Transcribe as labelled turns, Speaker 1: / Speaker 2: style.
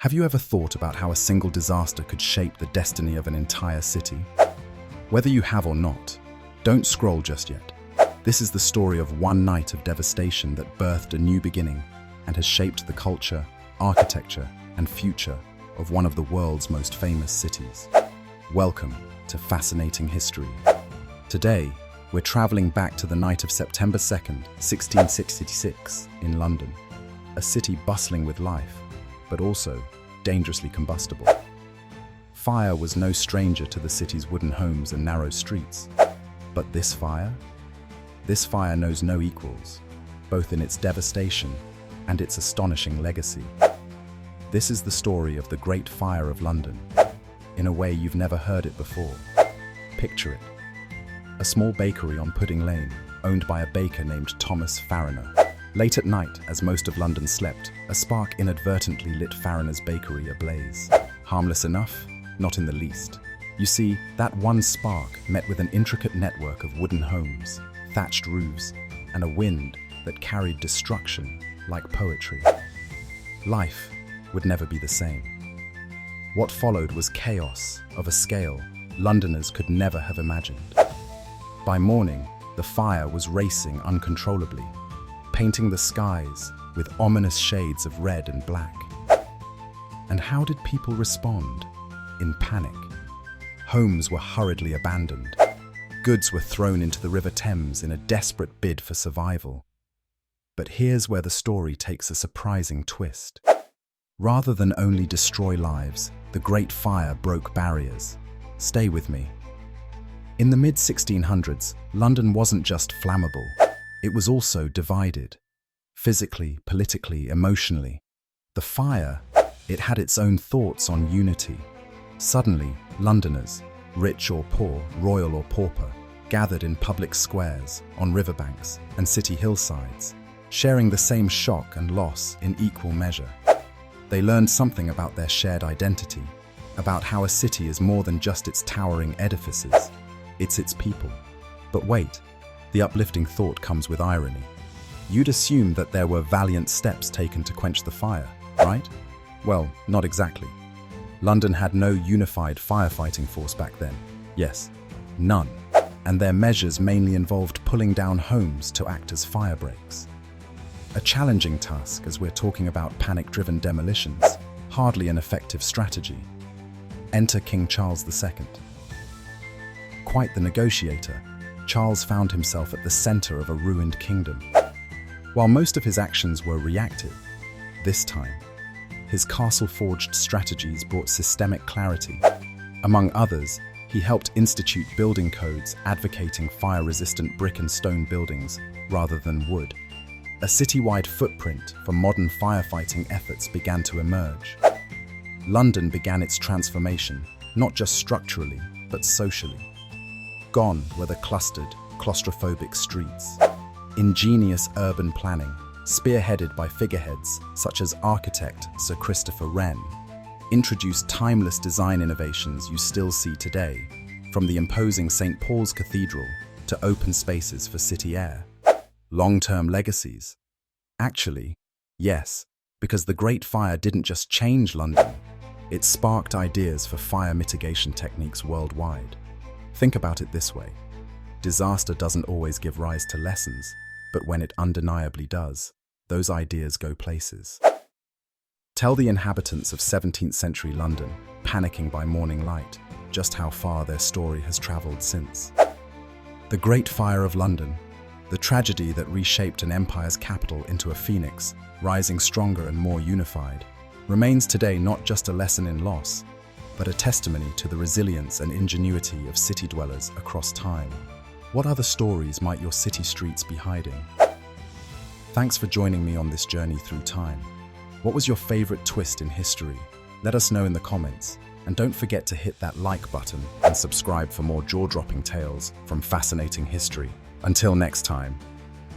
Speaker 1: Have you ever thought about how a single disaster could shape the destiny of an entire city? Whether you have or not, don't scroll just yet. This is the story of one night of devastation that birthed a new beginning and has shaped the culture, architecture, and future of one of the world's most famous cities. Welcome to Fascinating History. Today, we're traveling back to the night of September 2nd, 1666, in London, a city bustling with life, but also dangerously combustible. Fire was no stranger to the city's wooden homes and narrow streets. But this fire? This fire knows no equals, both in its devastation and its astonishing legacy. This is the story of the Great Fire of London, in a way you've never heard it before. Picture it. A small bakery on Pudding Lane, owned by a baker named Thomas Fariner. Late at night, as most of London slept, a spark inadvertently lit Fariner's bakery ablaze. Harmless enough? Not in the least. You see, that one spark met with an intricate network of wooden homes, thatched roofs, and a wind that carried destruction like poetry. Life would never be the same. What followed was chaos of a scale Londoners could never have imagined. By morning, the fire was racing uncontrollably, painting the skies with ominous shades of red and black. And how did people respond? In panic. Homes were hurriedly abandoned. Goods were thrown into the River Thames in a desperate bid for survival. But here's where the story takes a surprising twist. Rather than only destroy lives, the Great Fire broke barriers. Stay with me. In the mid-1600s, London wasn't just flammable. It was also divided. Physically, politically, emotionally. The fire, it had its own thoughts on unity. Suddenly, Londoners, rich or poor, royal or pauper, gathered in public squares, on riverbanks, and city hillsides, sharing the same shock and loss in equal measure. They learned something about their shared identity, about how a city is more than just its towering edifices. It's its people. But wait, the uplifting thought comes with irony. You'd assume that there were valiant steps taken to quench the fire, right? Well, not exactly. London had no unified firefighting force back then. Yes, none. And their measures mainly involved pulling down homes to act as fire breaks. A challenging task, as we're talking about panic-driven demolitions, hardly an effective strategy. Enter King Charles II. Quite the negotiator, Charles found himself at the center of a ruined kingdom. While most of his actions were reactive, this time, his castle-forged strategies brought systemic clarity. Among others, he helped institute building codes advocating fire-resistant brick and stone buildings rather than wood. A citywide footprint for modern firefighting efforts began to emerge. London began its transformation, not just structurally, but socially. Gone were the clustered, claustrophobic streets. Ingenious urban planning, spearheaded by figureheads such as architect Sir Christopher Wren, introduced timeless design innovations you still see today, from the imposing St. Paul's Cathedral to open spaces for city air. Long-term legacies? Actually, yes, because the Great Fire didn't just change London, it sparked ideas for fire mitigation techniques worldwide. Think about it this way. Disaster doesn't always give rise to lessons, but when it undeniably does, those ideas go places. Tell the inhabitants of 17th century London, panicking by morning light, just how far their story has traveled since. The Great Fire of London, the tragedy that reshaped an empire's capital into a phoenix, rising stronger and more unified, remains today not just a lesson in loss, but a testimony to the resilience and ingenuity of city dwellers across time. What other stories might your city streets be hiding? Thanks for joining me on this journey through time. What was your favorite twist in history? Let us know in the comments. And don't forget to hit that like button and subscribe for more jaw-dropping tales from Fascinating History. Until next time.